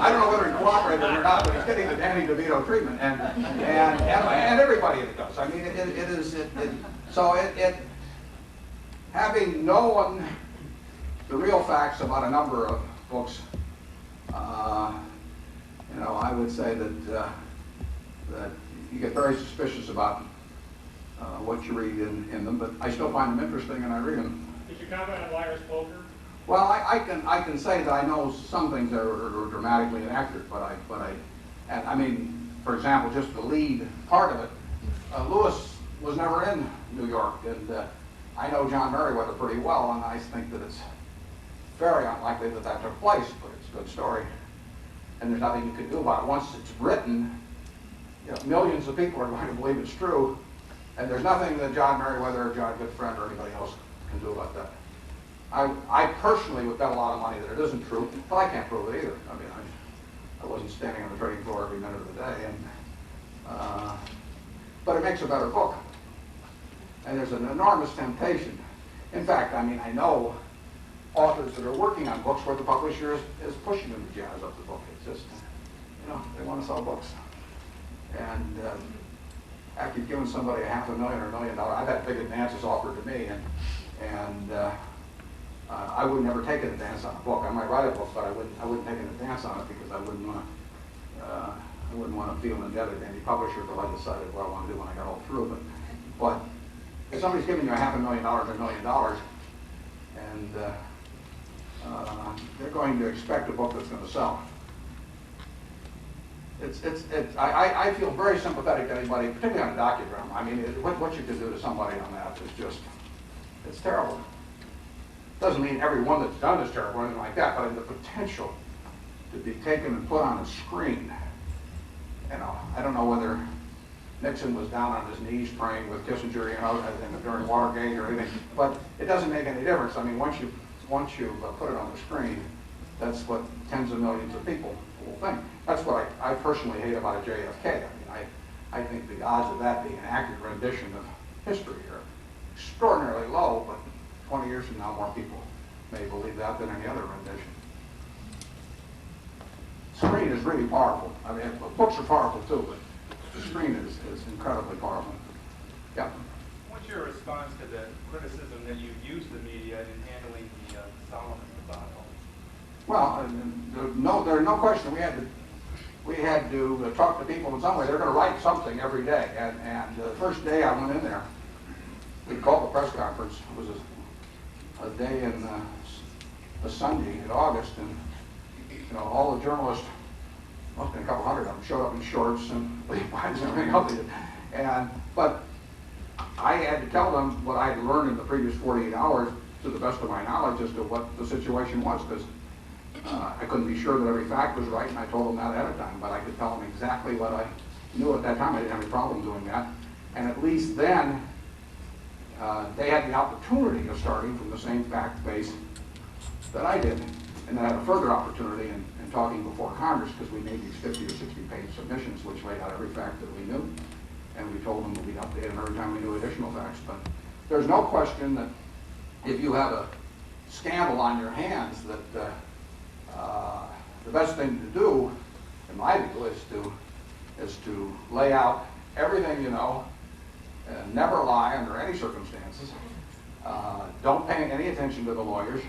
I don't know whether he cooperating or not, but he's getting the Danny DeVito treatment, and everybody that does. I mean, having known the real facts about a number of books, you know, I would say that you get very suspicious about what you read in them, but I still find them interesting and I read them. Did you comment on Liar's Poker? Well, I can say that I know some things that are dramatically inaccurate, and I mean, for example, just the lead part of it. Lewis was never in New York, and I know John Merriweather pretty well, and I think that it's very unlikely that that took place, but it's a good story, and there's nothing you can do about it. Once it's written, you know, millions of people are going to believe it's true, and there's nothing that John Merriweather or John Goodfriend or anybody else can do about that. I personally would bet a lot of money that it isn't true, but I can't prove it either. I mean, I wasn't standing on the trading floor every minute of the day, but it makes a better book. And there's an enormous temptation. In fact, I mean, I know authors that are working on books where the publisher is pushing them to jazz up the book. It's just, you know, they want to sell books. And after you've given somebody $500,000 or $1 million, I've had big advances offered to me, and I would never take an advance on a book. I might write a book, but I wouldn't take an advance on it because I wouldn't want to feel indebted to any publisher until I decided what I want to do when I got all through. But if somebody's giving you $500,000 or $1 million, and they're going to expect a book that's going to sell. I feel very sympathetic to anybody, particularly on a docudrama. I mean, what you can do to somebody on that is just, it's terrible. Doesn't mean every one that's done is terrible or anything like that, but the potential to be taken and put on a screen. You know, I don't know whether Nixon was down on his knees praying with Kissinger, you know, during Watergate or anything, but it doesn't make any difference. I mean, once you put it on the screen, that's what tens of millions of people will think. That's what I personally hate about a JFK. I mean, I think the odds of that being an accurate rendition of history are extraordinarily low, but 20 years from now, more people may believe that than any other rendition. Screen is really powerful. I mean, books are powerful too, but the screen is incredibly powerful. Yeah. What's your response to the criticism that you've used the media in handling the Solomon debacle? Well, there are no question. We had to talk to people in some way. They're going to write something every day. And the first day I went in there, we called the press conference. It was a day in a Sunday in August, and you know, all the journalists, must have been a couple hundred of them, showed up in shorts and Levi's and everything else. But I had to tell them what I had learned in the previous 48 hours to the best of my knowledge as to what the situation was, because I couldn't be sure that every fact was right, and I told them that ahead of time, but I could tell them exactly what I knew at that time. I didn't have any problem doing that. And at least then, they had the opportunity of starting from the same fact base that I did. And then I had a further opportunity in talking before Congress, because we made these 50 or 60-page submissions which laid out every fact that we knew. And we told them that we'd update them every time we knew additional facts. But there's no question that if you have a scandal on your hands, that the best thing to do, in my view, is to lay out everything you know, and never lie under any circumstances. Don't pay any attention to the lawyers.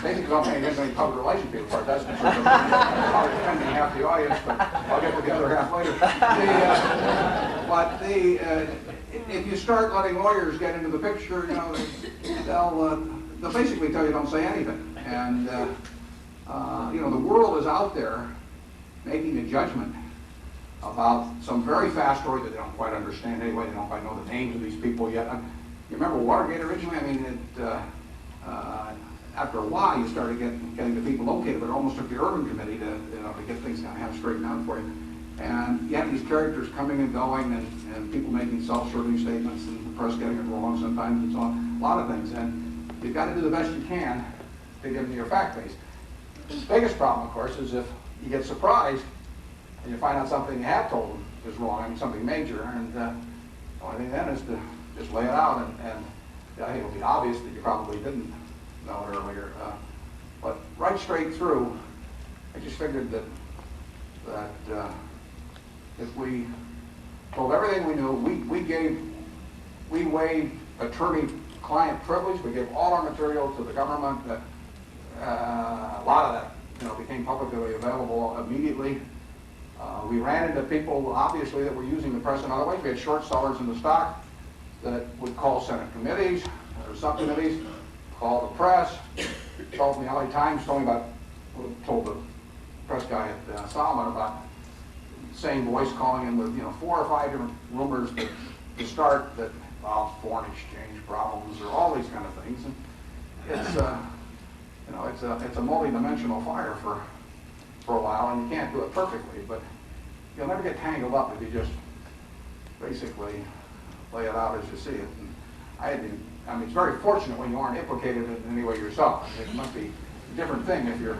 Basically, don't pay attention to any public relations people. As far as that's concerned, I'm probably defending half the audience, but I'll get to the other half later. If you start letting lawyers get into the picture, you know, they'll basically tell you don't say anything. And you know, the world is out there making a judgment about some very fast story that they don't quite understand anyway. They don't quite know the names of these people yet. You remember Watergate originally? I mean, after a while, you started getting the people located, but it almost took the urban committee to get things kind of half straightened out for you. And you have these characters coming and going, and people making self-serving statements, and the press getting it wrong sometimes, and so on. A lot of things, and you've got to do the best you can to get into your fact base. The biggest problem, of course, is if you get surprised and you find out something you have told them is wrong, I mean something major, and the only thing then is to just lay it out, and it'll be obvious that you probably didn't know it earlier. But write went straight through. I just figured that if we told everything we knew, we waived attorney-client privilege. We gave all our material to the government. A lot of that, became publicly available immediately. We ran into people, obviously, that were using the press in other ways. We had short sellers in the stock that would call Senate committees or subcommittees, call the press, told the LA Times, told the press guy at Solomon about same voice calling in with 4 or 5 different rumors to start that about foreign exchange problems or all these kind of things. And it's a multi-dimensional fire for a while, and you can't do it perfectly, but you'll never get tangled up if you just basically lay it out as you see it. And it's very fortunate when you aren't implicated in any way yourself. It must be a different thing if you're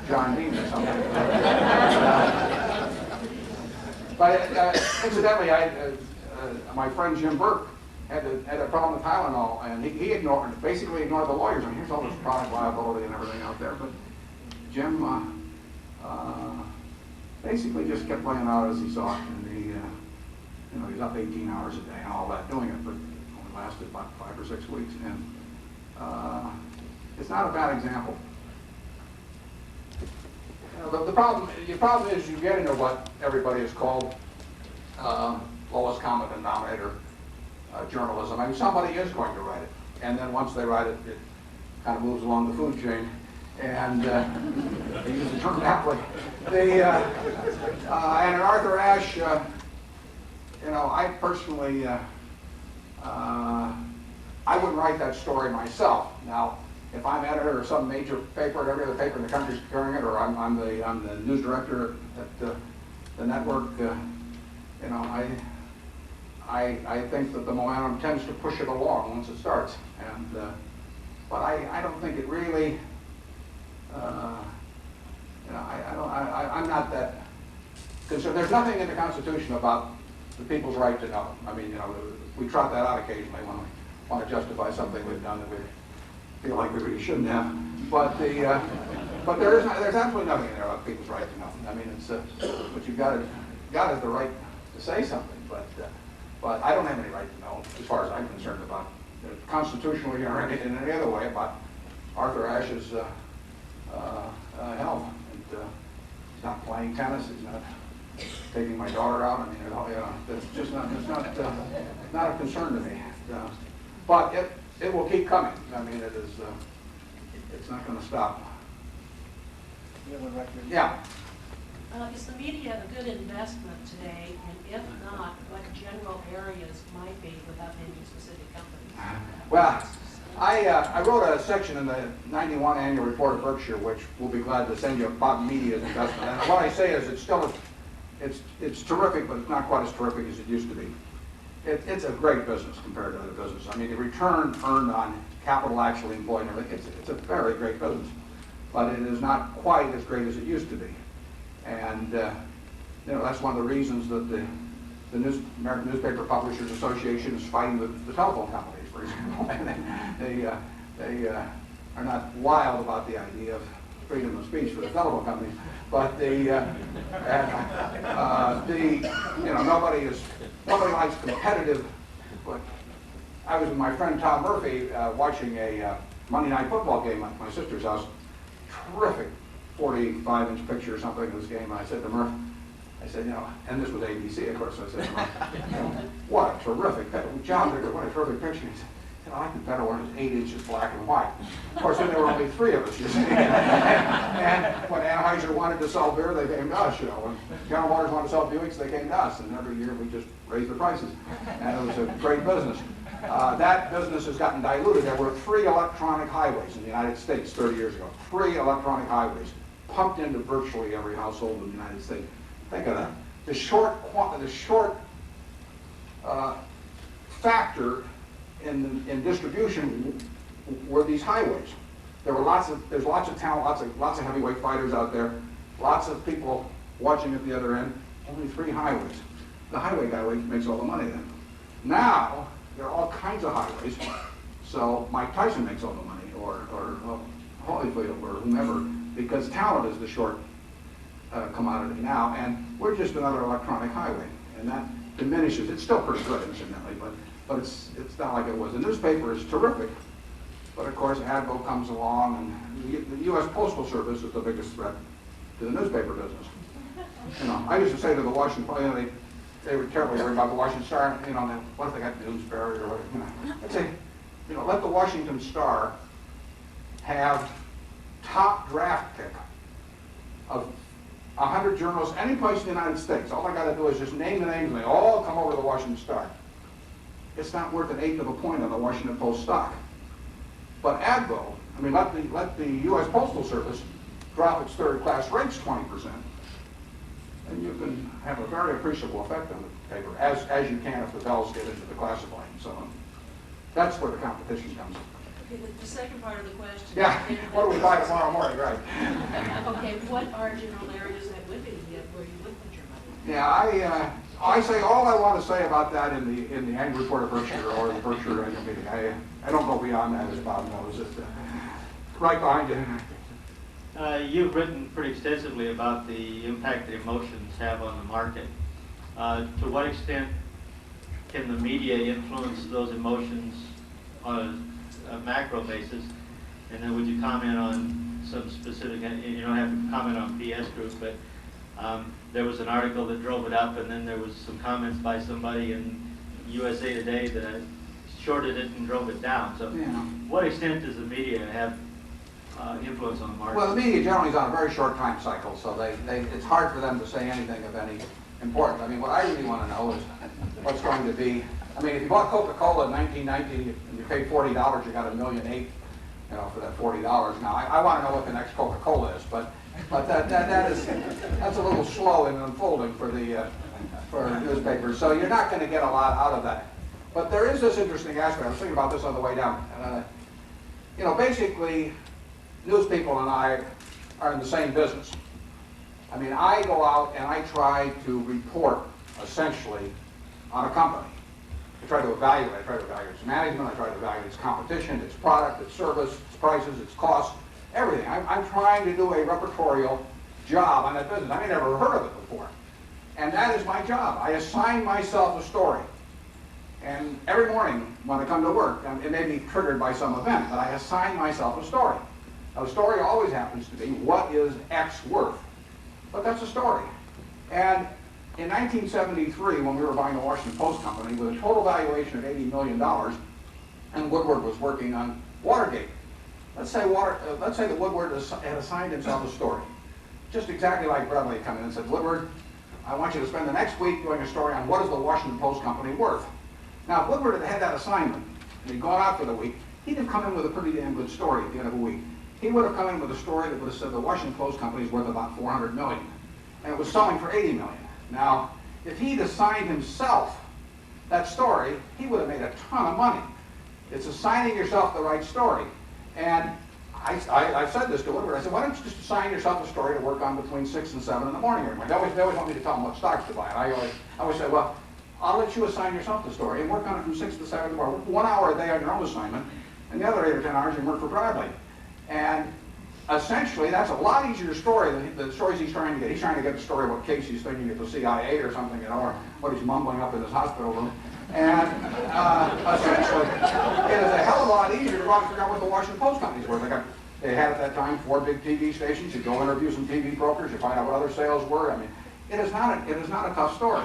John Dean or something. But incidentally, my friend Jim Burke had a problem with Tylenol, and he basically ignored the lawyers. I mean, here's all this product liability and everything out there, but Jim basically just kept laying out as he saw it, and he was up 18 hours a day and all that doing it, but it only lasted about 5 or 6 weeks, and it's not a bad example. The problem is you get into what everybody has called lowest common denominator journalism. I mean, somebody is going to write it, and then once they write it, it kind of moves along the food chain, and they use the term that way. And in Arthur Ashe, I personally, I wouldn't write that story myself. Now, if I'm editor of some major paper, every other paper in the country is carrying it, or I'm the news director at the network, I think that the momentum tends to push it along once it starts. And but I don't think it really. I'm not that concerned. There's nothing in the Constitution about the people's right to know. I mean, we trot that out occasionally when we want to justify something we've done that we feel like we really shouldn't have. But there's absolutely nothing in there about people's right to know. I mean, it's but you've got the right to say something, but I don't have any right to know, as far as I'm concerned, about constitutionally or in any other way about Arthur Ashe's health. And he's not playing tennis. He's not taking my daughter out. I mean, it's just not. It's not a concern to me. But it will keep coming. I mean, it is. It's not going to stop. Yeah. Is the media a good investment today, and if not, what general areas might be without naming specific companies? Well, I wrote a section in the '91 annual report of Berkshire, which we'll be glad to send you about media's investment. And what I say is it's terrific, but it's not quite as terrific as it used to be. It's a great business compared to other businesses. I mean, the return earned on capital actually employed, it's a very great business, but it is not quite as great as it used to be. And that's one of the reasons that the American Newspaper Publishers Association is fighting with the telephone companies, for example. They are not wild about the idea of freedom of speech for the telephone companies, but nobody likes competitive. But I was with my friend Tom Murphy watching a Monday night football game at my sister's house. Terrific 45-inch picture or something of this game. I said to Murph, and this was ABC, of course. So I said, what a terrific picture. John, what a terrific picture. He said, I like it better when it's 8 inches black and white. Of course, then there were only 3 of us, you see. And when Anheuser wanted to sell beer, they came to us. When General Motors wanted to sell Buicks, they came to us. And every year we just raised the prices. And it was a great business. That business has gotten diluted. There were 3 electronic highways in the United States 30 years ago. 3 electronic highways pumped into virtually every household in the United States. Think of that. The short factor in distribution were these highways. There's lots of talent, lots of heavyweight fighters out there, lots of people watching at the other end. Only 3 highways. The highway guy makes all the money then. Now there are all kinds of highways. So Mike Tyson makes all the money, or Holyfield, or whomever because talent is the short commodity now, and we're just another electronic highway, and that diminishes. It's still pretty good, incidentally, but it's not like it was. The newspaper is terrific, but of course ADVO comes along, and the U.S. Postal Service is the biggest threat to the newspaper business. You know, I used to say to the Washington Post, you know, they were terribly worried about the Washington Star. You know, what if they got Newsbury or whatever? You know, I'd say, you know, let the Washington Star have top draft pick of 100 journalists any place in the United States. All I got to do is just name the names, and they all come over to the Washington Star. It's not worth an eighth of a point on the Washington Post stock. But ADVO, I mean, let the U.S. Postal Service drop its third-class rates 20%, and you can have a very appreciable effect on the paper, as you can if the bells get into the classified and so on. That's where the competition comes in. Okay, the second part of the question. Yeah, what do we buy tomorrow morning, right? Okay, what are general areas that would be where you would put your money? Yeah, I say all I want to say about that in the annual report of Berkshire or the Berkshire annual meeting. I don't go beyond that, as Bob knows. It right behind you. You've written pretty extensively about the impact that emotions have on the market. To what extent can the media influence those emotions on a macro basis? And then would you comment on some specific, you don't have to comment on PS Group, but there was an article that drove it up, and then there was some comments by somebody in USA Today that shorted it and drove it down. So what extent does the media have influence on the market? Well, the media generally is on a very short time cycle, so it's hard for them to say anything of any importance. I mean, what I really want to know is what's going to be. I mean, if you bought Coca-Cola in 1990 and you paid $40, you got $1.8 million, you know, for that $40. Now, I want to know what the next Coca-Cola is, but that's a little slow in unfolding for newspapers. So you're not going to get a lot out of that. But there is this interesting aspect. I was thinking about this on the way down. You know, basically, news people and I are in the same business. I mean, I go out and I try to report, essentially, on a company. I try to evaluate its management, I try to evaluate its competition, its product, its service, its prices, its costs, everything. I'm trying to do a repertorial job on that business. I mean, never heard of it before. And that is my job. I assign myself a story. And every morning when I come to work, it may be triggered by some event, but I assign myself a story. Now, the story always happens to be, what is X worth? But that's a story. And in 1973, when we were buying the Washington Post Company with a total valuation of $80 million, and Woodward was working on Watergate, let's say that Woodward had assigned himself a story. Just exactly like Bradley come in and said, Woodward, I want you to spend the next week doing a story on what is the Washington Post Company worth. Now, if Woodward had had that assignment, and he'd gone out for the week, he'd have come in with a pretty damn good story at the end of a week. He would have come in with a story that would have said the Washington Post Company is worth about $400 million, and it was selling for $80 million. Now, if he'd assigned himself that story, he would have made a ton of money. It's assigning yourself the right story. And I've said this to Woodward. I said, why don't you just assign yourself a story to work on between 6 and 7 in the morning every morning? They always want me to tell them what stocks to buy. And I always say, well, I'll let you assign yourself the story and work on it from 6 to 7 in the morning. 1 hour a day on your own assignment, and the other 8 or 10 hours you work for Bradley. And essentially, that's a lot easier story than the stories he's trying to get. He's trying to get the story about Casey's thinking at the CIA or something, you know, or what he's mumbling up in his hospital room. And essentially, it is a hell of a lot easier to go out and figure out what the Washington Post Company's worth. They had at that time 4 big TV stations. You go interview some TV brokers. You find out what other sales were. I mean, it is not a tough story.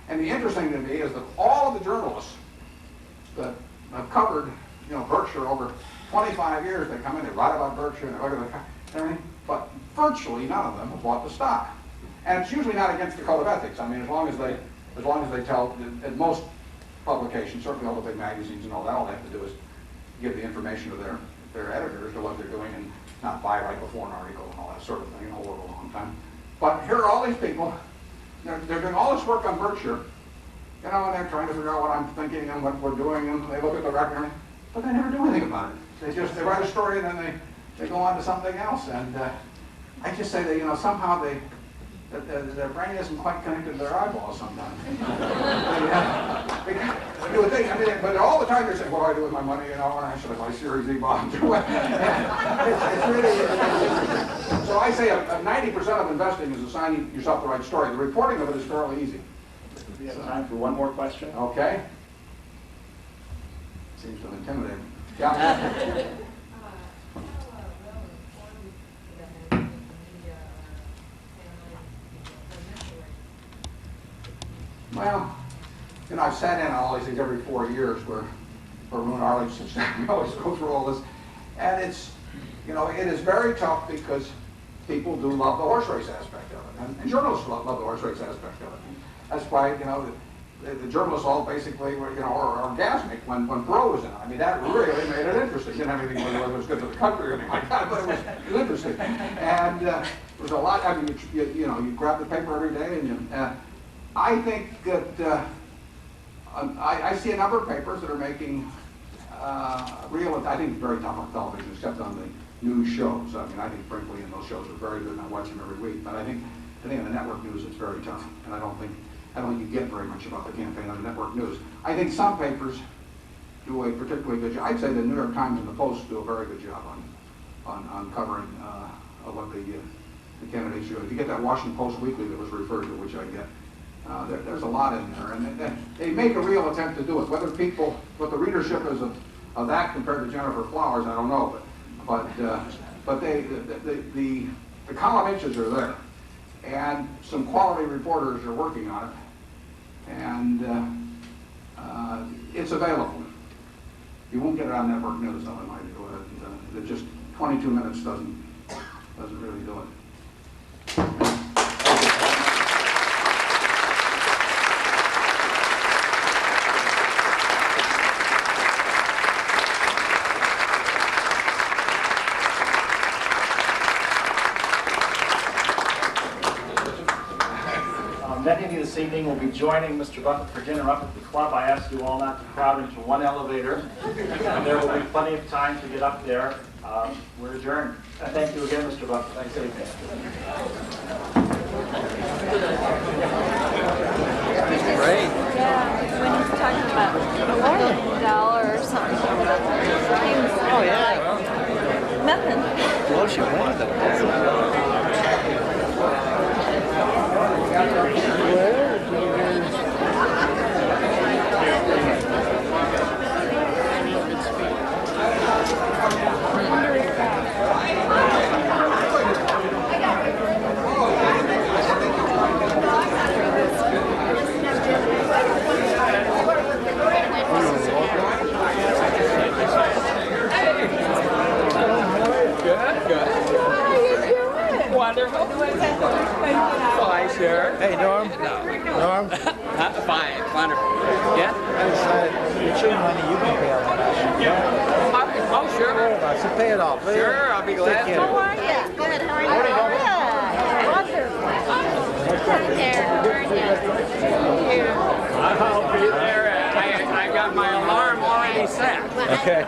And the interesting to me is that all of the journalists that have covered, you know, Berkshire over 25 years, they come in, they write about Berkshire, and they look at everything, but virtually none of them have bought the stock. And it's usually not against the code of ethics. I mean, as long as they tell, at most publications, certainly all the big magazines and all that, all they have to do is give the information to their editors to what they're doing and not buy right before an article and all that sort of thing, and hold it a long time. But here are all these people, they're doing all this work on Berkshire, you know, and they're trying to figure out what I'm thinking and what we're doing, and they look at the record, but they never do anything about it. They write a story and then they go on to something else. And I just say that, you know, somehow their brain isn't quite connected to their eyeballs sometimes. You would think, I mean, but all the time they're saying, what do I do with my money, you know, and I should buy Series E bonds or what. It's really interesting. So So I say 90% of investing is assigning yourself the right story. The reporting of it is fairly easy. We have time for one more question. Okay. Seems to intimidate me. Yeah. Well, you know, I've sat in on all these things every 4 years where Arun Arledge sits down. We always go through all this. And it's, you know, it is very tough because people do love the horse race aspect of it. And journalists love the horse race aspect of it. That's why, you know, the journalists all basically were, you know, are orgasmic when Perot was in it. I mean, that really made it interesting. Didn't have anything whether it was good for the country or anything like that, but it was interesting. And there was a lot. I mean, you know, you grab the paper every day, and you. I think that I see a number of papers that are making real. I think it's very tough on television, except on the news shows. I mean, I think Brinkley and those shows are very good, and I watch them every week. But I think in the network news, it's very tough, and I don't think you get very much about the campaign on the network news. I think some papers do a particularly good job. I'd say the New York Times and the Post do a very good job on covering what the candidates do. If you get that Washington Post Weekly that was referred to, which I get, there's a lot in there, and they make a real attempt to do it. Whether what the readership is of that compared to Jennifer Flowers, I don't know, but the column inches are there, and some quality reporters are working on it, and it's available. You won't get it on network news, though, in my view. It just 22 minutes doesn't really do it. Many of you this evening will be joining Mr. Buffett for dinner up at the club. I ask you all not to crowd into one elevator. There will be plenty of time to get up there. We're adjourned. Thank you again, Mr. Buffett. Thanks, evening. Great. Yeah, when he's talking about dollar or something. Oh, yeah. Nothing. Well, she wanted them. Wonderful. Fine, sure. Hey, Norm. Norm. Fine, wonderful. Yeah? It's your money. You can pay off that. Oh, sure. So pay it off. Sure, I'll be glad to. How are you? Good. How are you? Good. Wonderful. Hi there. I'll be there. I got my alarm already set. Okay.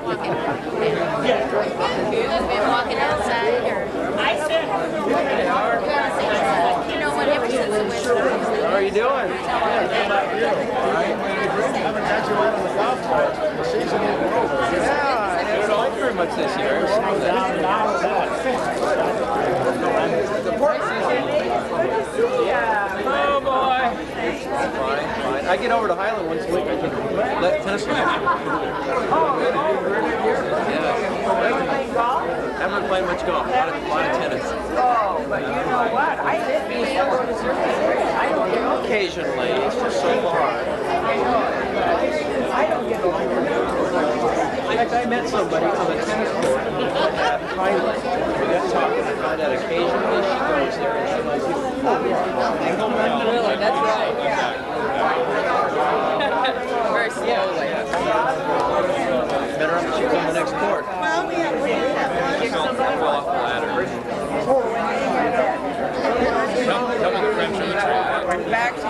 You've been walking outside, or I said, you know what? Ever since the winter. How are you doing? Yeah, I didn't know very much this year. The oh boy. Fine. I get over to Highland once a week. I take a tennis lesson. Yeah. Haven't played much golf. A lot of tennis. Oh, but you know what? I didn't still go to surgery. I don't get occasionally. It's just so hard. I don't get In fact, I met somebody on the tennis court at Highland. We got talking. I found out occasionally she goes there and she likes people. Really, that's right. Very slowly. Met her up. She was on the next court. Well, we have Fell off the ladder. back to